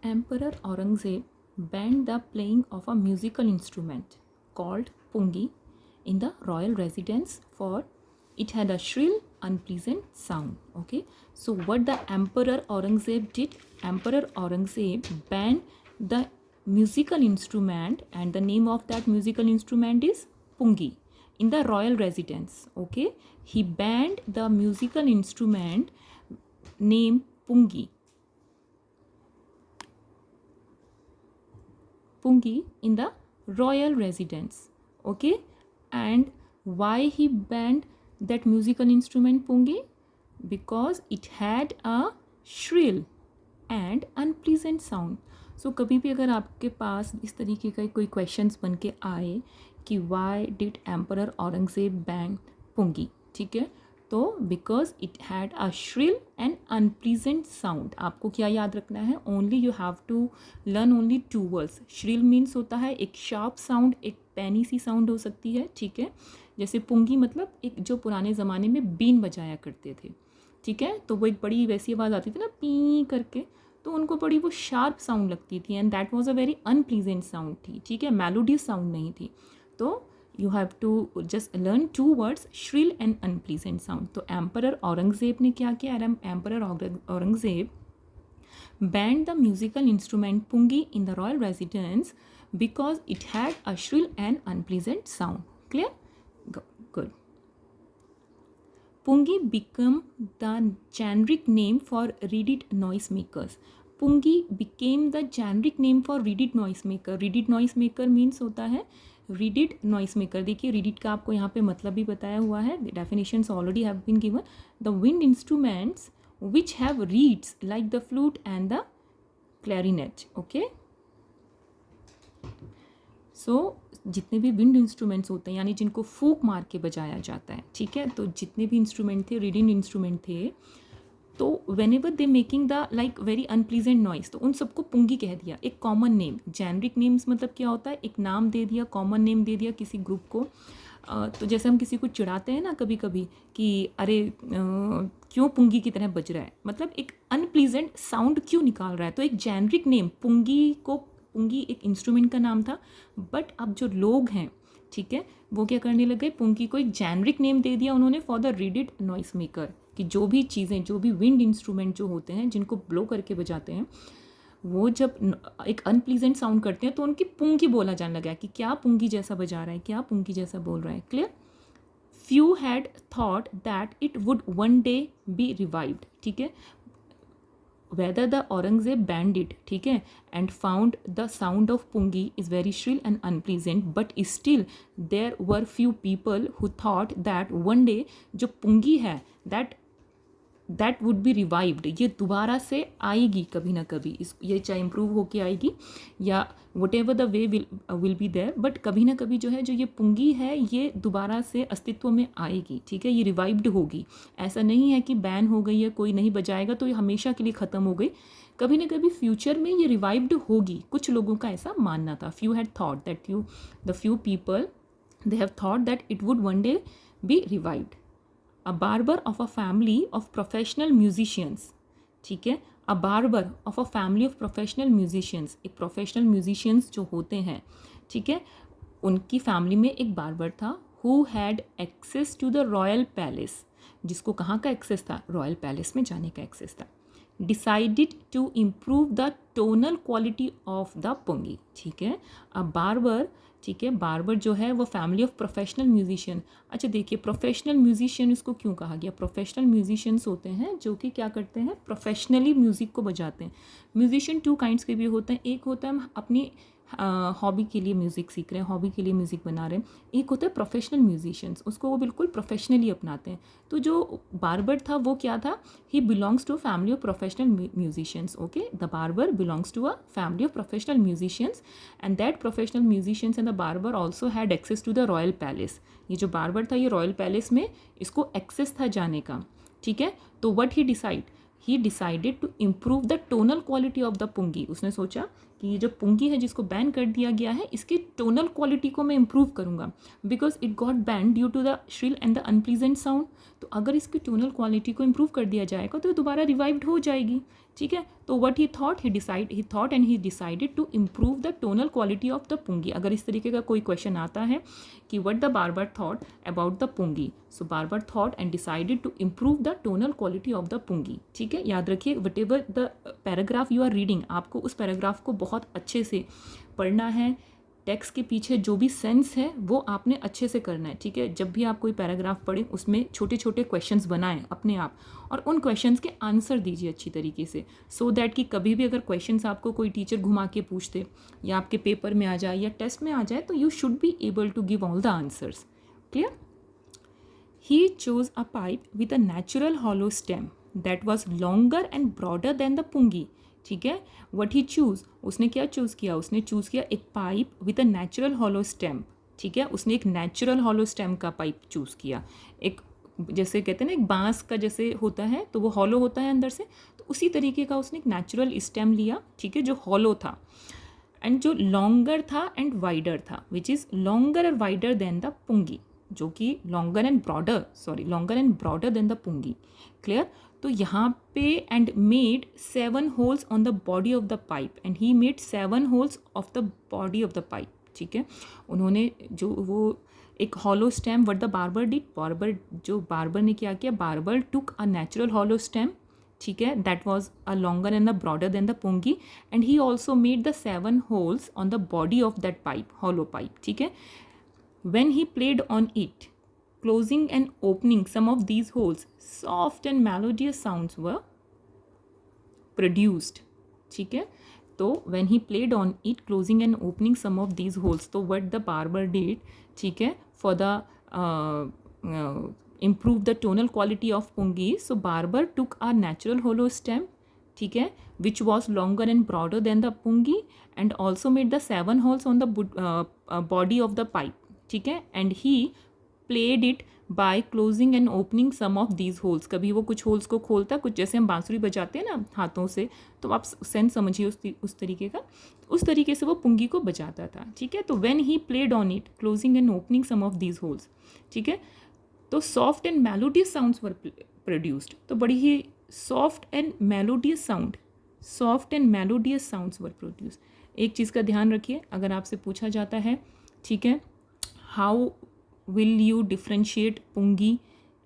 Emperor Aurangzeb banned the playing of a musical instrument called pungi in the royal residence for it had a shrill, unpleasant sound. Okay, so what the Emperor Aurangzeb did? Emperor Aurangzeb banned the musical instrument, and the name of that musical instrument is pungi in the royal residence. Okay, he banned the musical instrument named pungi in the royal residence. Okay, and why he banned that musical instrument pungi? Because it had a shrill and unpleasant sound. So कभी भी अगर आपके पास इस तरीके का कोई questions बन के आए कि why did emperor Aurangzeb ban pungi, ठीक है, तो because it had a shrill and unpleasant sound. आपको क्या याद रखना है? Only you have to learn only 2 words. Shrill means होता है एक शार्प साउंड, एक पैनी सी साउंड हो सकती है, ठीक है. जैसे पुंगी मतलब एक जो पुराने ज़माने में बीन बजाया करते थे, ठीक है, तो वो एक बड़ी वैसी आवाज़ आती थी ना, पी करके, तो उनको बड़ी वो शार्प साउंड लगती थी and that was a very unpleasant sound थी, ठीक है, मेलोडियस साउंड नहीं थी. तो you have to just learn 2 words, shrill and unpleasant sound. तो एम्परर औरंगजेब ने क्या किया? Emperor Aurangzeb banned the musical instrument pungi in the royal residence because it had a shrill and unpleasant sound. Clear? Good. Pungi became the generic name for reeded noisemakers. Pungi became the generic name for reeded noisemaker. Reeded noisemaker means होता है reeded noisemaker. देखिए reeded का आपको यहाँ पे मतलब भी बताया हुआ है. The definitions already have been given. The wind instruments which have reeds like the flute and the clarinet. Okay. So जितने भी विंड इंस्ट्रूमेंट्स होते हैं यानी जिनको फूक मार के बजाया जाता है, ठीक है, तो जितने भी इंस्ट्रूमेंट थे, रीडिंग इंस्ट्रूमेंट थे, तो when ever they making the like very unpleasant noise, तो उन सबको पुंगी कह दिया. एक कॉमन नेम, जेनरिक नेम्स मतलब क्या होता है? एक नाम दे दिया, कॉमन नेम दे दिया किसी ग्रुप को. तो जैसे हम किसी को चिढ़ाते हैं ना कभी कभी कि अरे क्यों पुंगी की तरह बज रहा है, मतलब एक अनप्लीजेंट साउंड क्यों निकाल रहा है. तो एक जेनरिक नेम पुंगी एक इंस्ट्रूमेंट का नाम था, बट अब जो लोग हैं, ठीक है, वो क्या करने लगे? पुंगी को एक जेनरिक नेम दे दिया उन्होंने for the readed noise maker, कि जो भी चीज़ें, जो भी विंड इंस्ट्रूमेंट जो होते हैं जिनको ब्लो करके बजाते हैं, वो जब एक अनप्लीजेंट साउंड करते हैं तो उनकी पुंगी बोला जाने लगा कि क्या पुंगी जैसा बजा रहा है, क्या पुंगी जैसा बोल रहा है. Clear? Few had thought that it would one day B revived, ठीक है, whether the Aurangzeb banned it, ठीक है, and found the sound of pungi is very shrill and unpleasant, but still there were few people who thought that one day जो pungi है that would be revived, ये दोबारा से आएगी कभी ना कभी, इस ये चाहे इम्प्रूव होके आएगी या whatever the way will be there, but कभी ना कभी जो है जो ये पुंगी है ये दोबारा से अस्तित्व में आएगी, ठीक है, ये रिवाइव्ड होगी. ऐसा नहीं है कि बैन हो गई है, कोई नहीं बजाएगा तो ये हमेशा के लिए ख़त्म हो गई. कभी ना कभी फ्यूचर में ये रिवाइव्ड होगी. कुछ लोगों का ऐसा मानना था. Few had thought that the few people they have thought that it would one day B revived. A barber of a family of professional musicians, ठीक है, a barber of a family of professional musicians, एक professional musicians जो होते हैं, ठीक है, उनकी family में एक बार्बर था who had access to the royal palace, जिसको कहाँ का एक्सेस था? रॉयल पैलेस में जाने का एक्सेस था. decided to improve the tonal quality of the pungi, ठीक है, a barber, ठीक है, बार्बर जो है वो फैमिली ऑफ प्रोफेशनल म्यूजिशियन. अच्छा देखिए, प्रोफेशनल म्यूजिशियन इसको क्यों कहा गया? प्रोफेशनल म्यूजिशियंस होते हैं जो कि क्या करते हैं? प्रोफेशनली म्यूज़िक को बजाते हैं. म्यूजिशियन 2 काइंड्स के भी होते हैं. एक होता है हम अपनी हॉबी के लिए म्यूज़िक सीख रहे हैं, हॉबी के लिए म्यूज़िक बना रहे हैं. एक होता है प्रोफेशनल म्यूजिशियंस, उसको वो बिल्कुल प्रोफेशनली अपनाते हैं. तो जो बार्बर था वो क्या था? He belongs to family of professional musicians. Okay, the barber belongs to a family of professional musicians and that professional musicians and the barber also had access to the royal palace. ये जो barber था ये royal palace में इसको access था जाने का, ठीक है. तो what he decided to improve the tonal quality of the pungi. उसने सोचा कि ये जो पुंगी है जिसको बैन कर दिया गया है, इसकी टोनल क्वालिटी को मैं इम्प्रूव करूँगा, because it got ban due to the shrill and the unpleasant sound. तो अगर इसकी टोनल क्वालिटी को इम्प्रूव कर दिया जाएगा तो दोबारा रिवाइव्ड हो जाएगी, ठीक है। तो what he thought and he decided to improve the tonal quality of the pungi. अगर इस तरीके का कोई क्वेश्चन आता है कि what the barber thought about the pungi, so barber thought and decided to improve the tonal quality of the pungi. ठीक है, याद रखिए whatever the paragraph you are reading, आपको उस पैराग्राफ को बहुत अच्छे से पढ़ना है। टेक्स्ट के पीछे जो भी सेंस है वो आपने अच्छे से करना है। ठीक है, जब भी आप कोई पैराग्राफ पढ़ें उसमें छोटे छोटे क्वेश्चंस बनाएं अपने आप, और उन क्वेश्चंस के आंसर दीजिए अच्छी तरीके से, सो दैट कि कभी भी अगर क्वेश्चंस आपको कोई टीचर घुमा के पूछते या आपके पेपर में आ जाए या टेस्ट में आ जाए, तो you should be able to give all the answers. Clear? He chose a pipe with a natural hollow stem that was longer and broader than the pungi. ठीक है, वट ही चूज़, उसने क्या चूज़ किया, उसने चूज़ किया एक pipe with a natural hollow stem. ठीक है, उसने एक नेचुरल हॉलो स्टेम का पाइप चूज़ किया। एक जैसे कहते हैं ना, एक बांस का जैसे होता है तो वो हॉलो होता है अंदर से, तो उसी तरीके का उसने एक नेचुरल स्टेम लिया। ठीक है, जो हॉलो था एंड जो लॉन्गर था एंड वाइडर था, विच इज़ लॉन्गर और वाइडर देन द पुंगी, जो कि longer and broader than the pungi. Clear? तो यहाँ पे and made 7 holes on the body of the pipe, and he made 7 holes of the body of the pipe. ठीक है, उन्होंने जो वो एक hollow stem, what the barber did, barber ने क्या किया, barber took a natural hollow stem, ठीक है, that was a longer and the broader than the pungi, and he also made the 7 holes on the body of that pipe, hollow pipe. ठीक है, when he played on it, closing and opening some of these holes, soft and melodious sounds were produced. ठीक है, तो when he played on it, closing and opening some of these holes, तो what the barber did, ठीक है, for the improve the tonal quality of pungi, so barber took a natural hollow stem, ठीक है, which was longer and broader than the pungi, and also made the 7 holes on the body of the pipe. ठीक है, and he played it by closing and opening some of these holes. कभी वो कुछ holes को खोलता, कुछ जैसे हम बांसुरी बजाते हैं ना हाथों से, तो आप सेंस समझिए उस तरीके का, उस तरीके से वो पुंगी को बजाता था। ठीक है, तो when he played on it, closing and opening some of these holes, ठीक है, तो soft and melodious sounds were produced. तो बड़ी ही soft and melodious sounds were produced. एक चीज़ का ध्यान रखिए, अगर आपसे पूछा जाता है, ठीक है, how will you differentiate pungi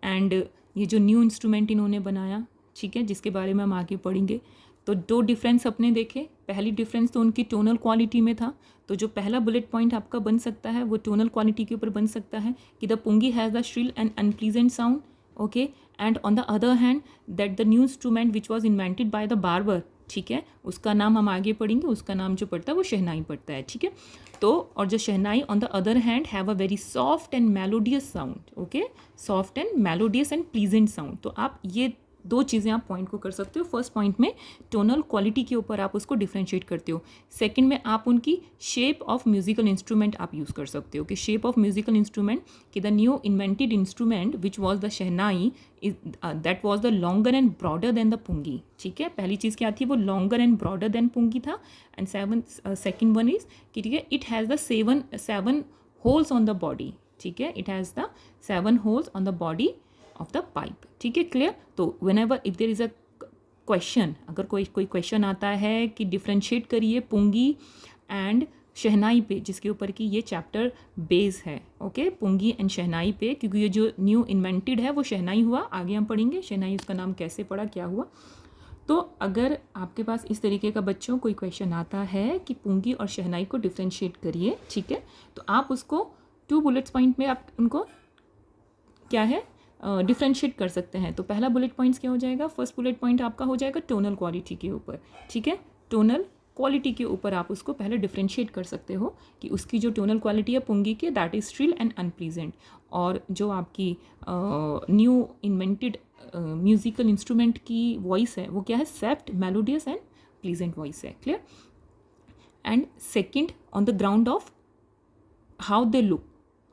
and ये जो न्यू इंस्ट्रूमेंट इन्होंने बनाया, ठीक है, जिसके बारे में हम आगे पढ़ेंगे, तो 2 डिफरेंस अपने देखे। पहली डिफरेंस तो उनकी टोनल क्वालिटी में था, तो जो पहला बुलेट पॉइंट आपका बन सकता है वो टोनल क्वालिटी के ऊपर बन सकता है कि the pungi has the shrill and unpleasant sound, okay, and on the other hand that the new instrument which was invented by the barber, ठीक है, उसका नाम हम आगे पढ़ेंगे, उसका नाम जो पड़ता है वो शहनाई पड़ता है। ठीक है, तो और जो shehnai on the other hand have a very soft and melodious sound, okay, soft and melodious and pleasant sound. तो आप ये 2 चीज़ें आप पॉइंट को कर सकते हो। फर्स्ट पॉइंट में टोनल क्वालिटी के ऊपर आप उसको डिफ्रेंशिएट करते हो। सेकंड में आप उनकी शेप ऑफ म्यूजिकल इंस्ट्रूमेंट आप यूज़ कर सकते हो कि शेप ऑफ म्यूजिकल इंस्ट्रूमेंट कि the new invented instrument which was the shehnai is that was the longer and broader than the pungi. ठीक है, पहली चीज़ क्या थी, वो longer and broader than pungi था। एंड सेकेंड वन इज कि ठीक है, it has the 7 holes on the body. ठीक है, it has the 7 holes on the body of the pipe. ठीक है, क्लियर? तो whenever if there is a question, अगर कोई क्वेश्चन आता है कि डिफ्रेंशिएट करिए पुंगी एंड शहनाई पे, जिसके ऊपर कि ये चैप्टर बेस है, ओके, पुंगी एंड शहनाई पे, क्योंकि ये जो न्यू इन्वेंटेड है वो शहनाई हुआ, आगे हम पढ़ेंगे शहनाई उसका नाम कैसे पड़ा, क्या हुआ। तो अगर आपके पास इस तरीके का बच्चों कोई क्वेश्चन आता है कि पुंगी और शहनाई को डिफ्रेंशिएट करिए, ठीक है, तो आप उसको 2 बुलेट्स पॉइंट में आप उनको क्या है डिफ्रेंशिएट कर सकते हैं। तो पहला बुलेट पॉइंट्स क्या हो जाएगा, फर्स्ट बुलेट पॉइंट आपका हो जाएगा टोनल क्वालिटी के ऊपर। ठीक है, टोनल क्वालिटी के ऊपर आप उसको पहले डिफ्रेंशिएट कर सकते हो कि उसकी जो टोनल क्वालिटी है पुंगी के, that is shrill and unpleasant, और जो आपकी न्यू इन्वेंटेड म्यूजिकल इंस्ट्रूमेंट की वॉइस है वो क्या है, soft melodious and pleasant voice है। Clear? And second on the ground of how they look,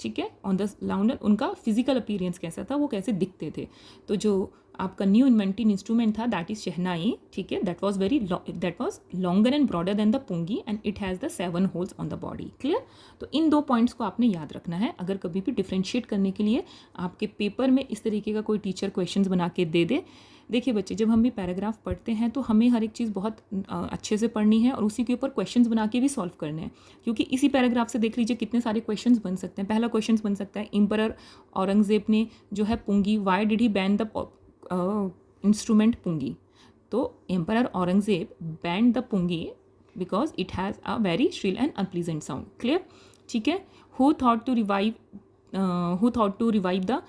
ठीक है, ऑन द ग्राउंड उनका फिजिकल अपीयरेंस कैसा था, वो कैसे दिखते थे। तो जो आपका न्यू इन्वेंटिंग इंस्ट्रूमेंट था, दैट इज शहनाई, ठीक है, that was longer and broader than the pungi and it has the 7 holes on the body. Clear? तो इन 2 पॉइंट्स को आपने याद रखना है। अगर कभी भी डिफ्रेंशिएट करने के लिए आपके पेपर में इस तरीके का कोई टीचर क्वेश्चंस बना के दे दे, देखिए बच्चे, जब हम भी पैराग्राफ पढ़ते हैं तो हमें हर एक चीज़ बहुत अच्छे से पढ़नी है और उसी के ऊपर क्वेश्चंस बना के भी सॉल्व करने हैं, क्योंकि इसी पैराग्राफ से देख लीजिए कितने सारे क्वेश्चंस बन सकते हैं। पहला क्वेश्चन बन सकता है, एम्परर औरंगजेब ने जो है pungi, why did he ban the instrument pungi? तो emperor Aurangzeb banned the pungi because it has a very shrill and unpleasant sound. Clear? ठीक है। Who thought to revive the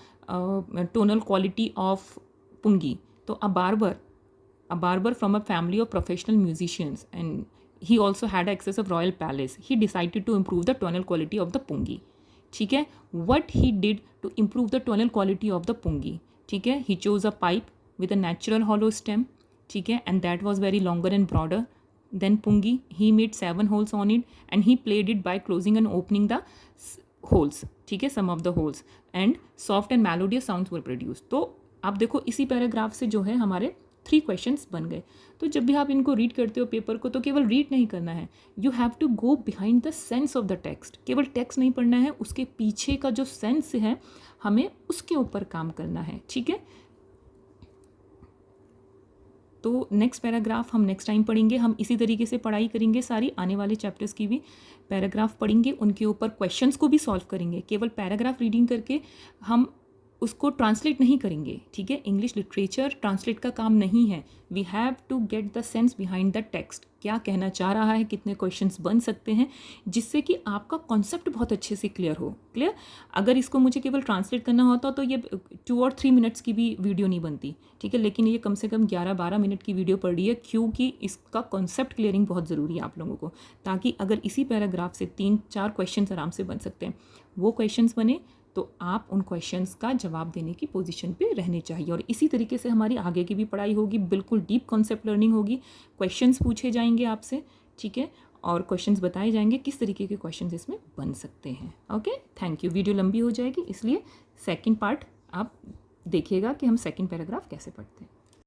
tonal quality of pungi? तो a barber from a family of professional musicians, and he also had access of royal palace. He decided to improve the tonal quality of the pungi. ठीक है? What he did to improve the tonal quality of the pungi? ठीक है? He chose a pipe with a natural hollow stem. ठीक है? And that was very longer and broader than pungi. He made 7 holes on it and he played it by closing and opening the holes. ठीक है? Some of the holes, and soft and melodious sounds were produced. तो आप देखो इसी paragraph से जो है हमारे 3 क्वेश्चंस बन गए। तो जब भी आप इनको रीड करते हो पेपर को, तो केवल रीड नहीं करना है, you have to go behind the sense of the text. केवल टेक्स्ट नहीं पढ़ना है, उसके पीछे का जो सेंस है हमें उसके ऊपर काम करना है। ठीक है? तो नेक्स्ट पैराग्राफ हम नेक्स्ट टाइम पढ़ेंगे। हम इसी तरीके से पढ़ाई करेंगे, सारी आने वाले चैप्टर्स की भी पैराग्राफ पढ़ेंगे, उनके ऊपर क्वेश्चंस को भी सॉल्व करेंगे। केवल पैराग्राफ रीडिंग करके हम उसको ट्रांसलेट नहीं करेंगे। ठीक है? इंग्लिश लिटरेचर ट्रांसलेट का काम नहीं है। We have to get the sense behind the text, क्या कहना चाह रहा है, कितने क्वेश्चंस बन सकते हैं, जिससे कि आपका कॉन्सेप्ट बहुत अच्छे से क्लियर हो। क्लियर? अगर इसको मुझे केवल ट्रांसलेट करना होता तो ये 2 और 3 मिनट्स की भी वीडियो नहीं बनती। ठीक है? लेकिन ये कम से कम 11-12 मिनट की वीडियो पड़ रही है, क्योंकि इसका कॉन्सेप्ट क्लियरिंग बहुत ज़रूरी है आप लोगों को, ताकि अगर इसी पैराग्राफ से 3-4 क्वेश्चन आराम से बन सकते हैं, वो क्वेश्चंस बने तो आप उन क्वेश्चंस का जवाब देने की पोजीशन पे रहने चाहिए। और इसी तरीके से हमारी आगे की भी पढ़ाई होगी, बिल्कुल डीप कॉन्सेप्ट लर्निंग होगी, क्वेश्चंस पूछे जाएंगे आपसे। ठीक है? और क्वेश्चंस बताए जाएंगे किस तरीके के क्वेश्चंस इसमें बन सकते हैं। Okay, thank you. वीडियो लंबी हो जाएगी, इसलिए सेकंड पार्ट आप देखिएगा कि हम सेकंड पैराग्राफ कैसे पढ़ते हैं।